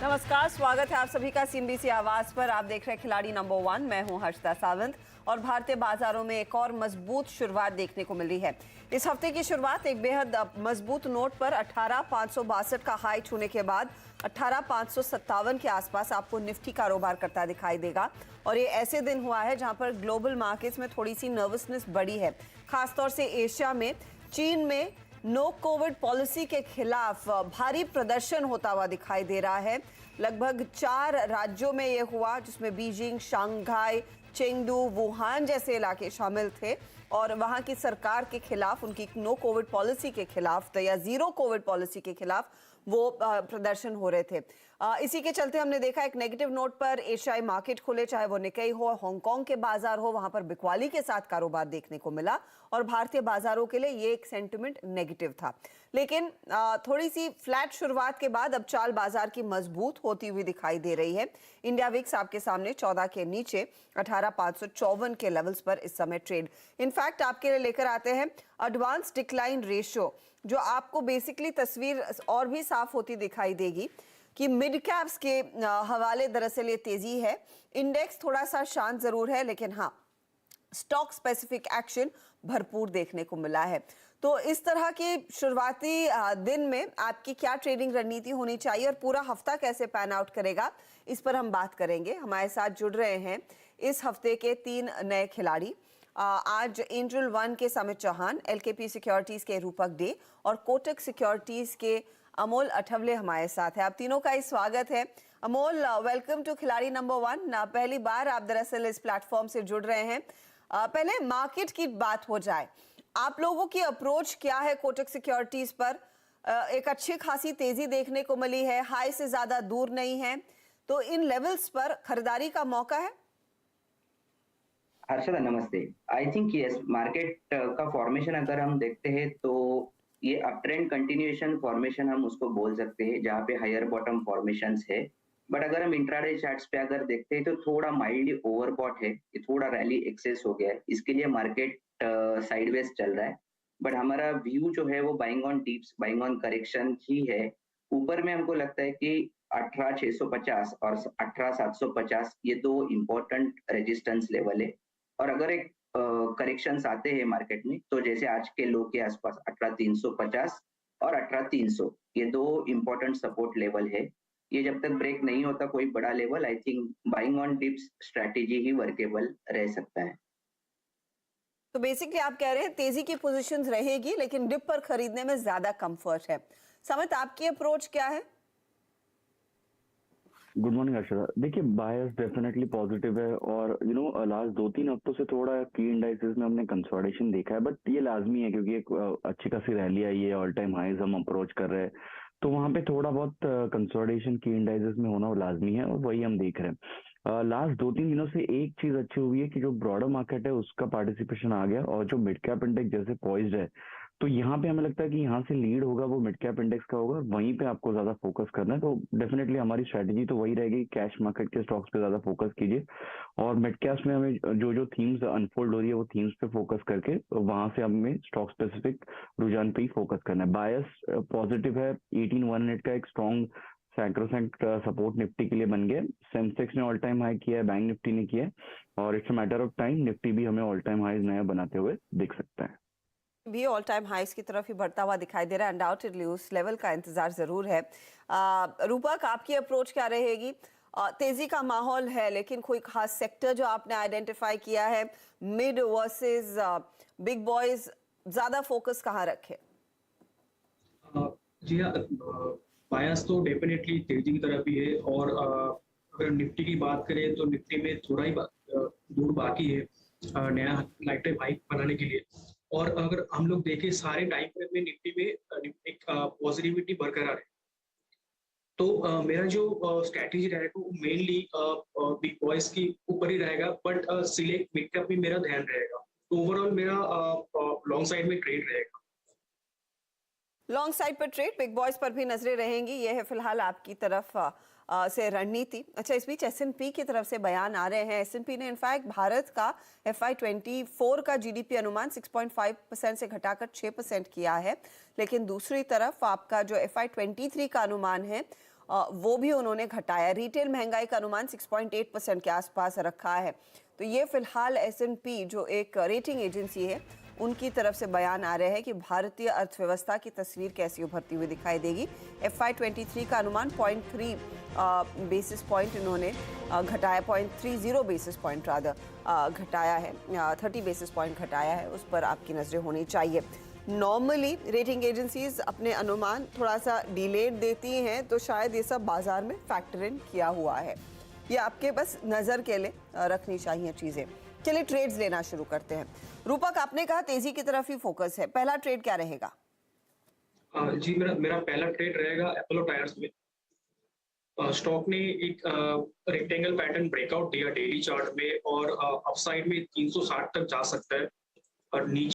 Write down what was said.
नमस्कार, स्वागत है आप सभी का सीएनबीसी आवाज पर। आप देख रहे हैं खिलाड़ी नंबर 1। मैं हूं हर्षिता सावंत और भारतीय बाजारों में एक और मजबूत शुरुआत देखने को मिल रही है। इस हफ्ते की शुरुआत एक बेहद मजबूत नोट पर 18,562 का हाई छूने के बाद 18,557 के आसपास आपको निफ्टी कारोबार करता दिखाई देगा। और ये ऐसे दिन हुआ है जहां पर ग्लोबल मार्केट्स में थोड़ी सी नर्वसनेस बढ़ी है, खासतौर से एशिया में। चीन में नो कोविड पॉलिसी के खिलाफ भारी प्रदर्शन होता हुआ दिखाई दे रहा है। लगभग 4 राज्यों में यह हुआ, जिसमें बीजिंग, शंघाई, चेंगडू, वुहान जैसे इलाके शामिल थे। और वहां की सरकार के खिलाफ, उनकी नो कोविड पॉलिसी के खिलाफ या जीरो कोविड पॉलिसी के खिलाफ वो प्रदर्शन हो रहे थे। इसी के चलते हमने देखा एक नेगेटिव नोट पर एशियाई मार्केट खुले, चाहे वो निक्केई हो, हांगकांग के बाजार हो, वहां पर बिकवाली के साथ कारोबार देखने को मिला। और भारतीय बाजारों के लिए ये एक सेंटिमेंट नेगेटिव था। लेकिन थोड़ी सी फ्लैट शुरुआत के बाद अब चाल बाजार की मजबूत होती हुई दिखाई दे रही है। इंडिया विक्स आपके सामने 14 के नीचे 18,554 के लेवल्स पर इस समय ट्रेड। इनफैक्ट आपके लिए लेकर आते हैं एडवांस डिक्लाइन रेशियो, जो आपको बेसिकली तस्वीर और भी साफ होती दिखाई देगी कि मिड कैप्स के हवाले दरअसल ये तेजी है। इंडेक्स थोड़ा सा शांत जरूर है, लेकिन हाँ, स्टॉक स्पेसिफिक एक्शन भरपूर देखने को मिला है। तो इस तरह के शुरुआती दिन में आपकी क्या ट्रेडिंग रणनीति होनी चाहिए और पूरा हफ्ता कैसे पैन आउट करेगा, इस पर हम बात करेंगे। हमारे साथ जुड़ रहे हैं इस हफ्ते के 3 नए खिलाड़ी। आज एंजल वन के समित चौहान, एलकेपी सिक्योरिटीज के रूपक डे और कोटक सिक्योरिटीज के अमोल अठवले हमारे साथ है। आप तीनों का ही स्वागत है। अमोल, वेलकम टू खिलाड़ी नंबर 1। पहली बार आप दरअसल इस प्लेटफॉर्म से जुड़ रहे हैं। पहले मार्केट की बात हो जाए, आप लोगों की अप्रोच क्या है कोटक सिक्योरिटीज पर? एक अच्छी खासी तेजी देखने को मिली है, हाई से ज्यादा दूर नहीं है, तो इन लेवल्स पर खरीदारी का मौका है? हर्षदा नमस्ते। आई थिंक यस, मार्केट का फॉर्मेशन अगर हम देखते हैं तो ये अप ट्रेंड कंटिन्यूएशन फॉर्मेशन हम उसको बोल सकते हैं, जहाँ पे हायर बॉटम फॉर्मेशंस है। बट अगर हम इंट्राडे चार्ट्स पे अगर देखते हैं तो थोड़ा माइल्डली ओवरबॉट है, ये थोड़ा रैली एक्सेस हो गया है, इसके लिए मार्केट साइडवेज चल रहा है। बट हमारा व्यू जो है वो buying on tips, buying on correction ही है। ऊपर में हमको लगता है कि 18,650 और 18,750 ये दो इम्पोर्टेंट रेजिस्टेंस लेवल है। और अगर एक करेक्शंस आते हैं मार्केट में, तो जैसे आज के लो के आसपास 18,350 और 18,300 ये दो इम्पोर्टेंट सपोर्ट लेवल है। ये जब तक ब्रेक नहीं होता कोई बड़ा level, I think buying on dips strategy he workable रह सकता है। तो बेसिकली आप कह रहे हैं तेजी की पोजीशंस रहेगी, लेकिन डिप पर खरीदने में ज्यादा कंफर्ट है। समित, आपकी अप्रोच क्या है? Good morning Harshada. देखिए, बायर्स डेफिनेटली पॉजिटिव है और लास्ट 2-3 हफ्तों से थोड़ा की इंडाइसेस में हमने कंसोलिडेशन देखा है, बट ये लाजमी है क्योंकि एक अच्छी खासी रैली आई है, ऑल टाइम हाईज हम अप्रोच कर रहे हैं, तो वहां पे थोड़ा बहुत कंसोलिडेशन की इंडाइसेस में होना लाजमी है और वही हम देख रहे हैं। लास्ट 2-3 दिनों से एक चीज अच्छी हुई है कि जो ब्रॉडर मार्केट है उसका पार्टिसिपेशन आ गया और जो मिड कैप इंडेक्स जैसे पॉइज्ड है, तो यहाँ पे हमें लगता है कि यहाँ से लीड होगा वो मिड कैप इंडेक्स का होगा, वहीं पे आपको ज्यादा फोकस करना है। तो डेफिनेटली हमारी स्ट्रेटेजी तो वही रहेगी, कैश मार्केट के स्टॉक्स पे ज्यादा फोकस कीजिए और मिड कैप्स में हमें जो जो थीम्स अनफोल्ड हो रही है वो थीम्स पे फोकस करके वहां से हमें स्टॉक स्पेसिफिक रुझान पे ही फोकस करना है। बायस पॉजिटिव है, 18,100 का एक स्ट्रॉन्ग सैक्रोसेंट सपोर्ट निफ्टी के लिए बन गया। सेंसेक्स ने ऑल टाइम हाई किया है, बैंक निफ्टी ने किया है और it's a matter of time Nifty भी हमें ऑल टाइम हाई नया बनाते हुए दिख सकता है। भी ऑल टाइम हाइस की तरफ ही बढ़ता हुआ दिखाई दे रहा है। अनडाउटेडली उस लेवल का इंतजार जरूर है। रूपक, आपकी अप्रोच क्या रहेगी? तेजी का माहौल है, लेकिन कोई खास सेक्टर जो आपने आइडेंटिफाई किया है, मिड वर्सेस बिग बॉयज, ज्यादा फोकस कहाँ रखे? जी हाँ, बायस तो डेफिनेटली तेजी की तरफ ही है और अगर निफ्टी की बात करें तो निफ्टी में थोड़ा ही दूर बाकी है नया लाइफ टाइम हाई बनाने के लिए। और अगर हम लोग देखें सारे टाइम फ्रेम में निफ्टी में एक पॉजिटिविटी बरकरार है। तो मेरा जो स्ट्रैटेजी रहेगा वो मेनली बिग बॉयज की ऊपर ही रहेगा, बट सिलेक्ट मिड कैप में मेरा ध्यान रहेगा। तो ओवरऑल मेरा लॉन्ग साइड में ट्रेड रहेगा। लॉन्ग साइड पर ट्रेड, बिग बॉयज पर भी नजरें रहेंगी, ये है फिलहाल आपकी तरफ से रणनीति। अच्छा, इस बीच एस&पी की तरफ से बयान आ रहे हैं। एस&पी ने इनफैक्ट भारत का FY24 का जीडीपी अनुमान 6.5% से घटाकर 6% किया है, लेकिन दूसरी तरफ आपका जो FY23 का अनुमान है वो भी उन्होंने घटाया। रिटेल महंगाई का अनुमान 6.8% के आसपास रखा है। तो ये फिलहाल S&P जो एक रेटिंग एजेंसी है उनकी तरफ से बयान आ रहे हैं कि भारतीय अर्थव्यवस्था की तस्वीर कैसी उभरती हुई दिखाई देगी। FY23 का अनुमान 0.3 बेसिस पॉइंट इन्होंने घटाया, 0.30 बेसिस पॉइंट रादर घटाया है, 30 बेसिस पॉइंट घटाया है। उस पर आपकी नजरें होनी चाहिए। नॉर्मली रेटिंग एजेंसीज अपने अनुमान थोड़ा सा डिलेड देती हैं, तो शायद ये सब बाजार में फैक्टर इन किया हुआ है। ये आपके बस नज़र के लिए रखनी चाहिए चीज़ें। चलिए ट्रेड्स लेना शुरू करते हैं। रूपक, आपने कहा तेजी की तरफ ही फोकस है, पहला ट्रेड क्या रहेगा? जी, मेरा पहला ट्रेड रहेगा अपोलो टायर्स में। स्टॉक ने एक रेक्टेंगल पैटर्न ब्रेकआउट दिया डेली चार्ट में और अपसाइड में 360 तक जा सकता है और नीचे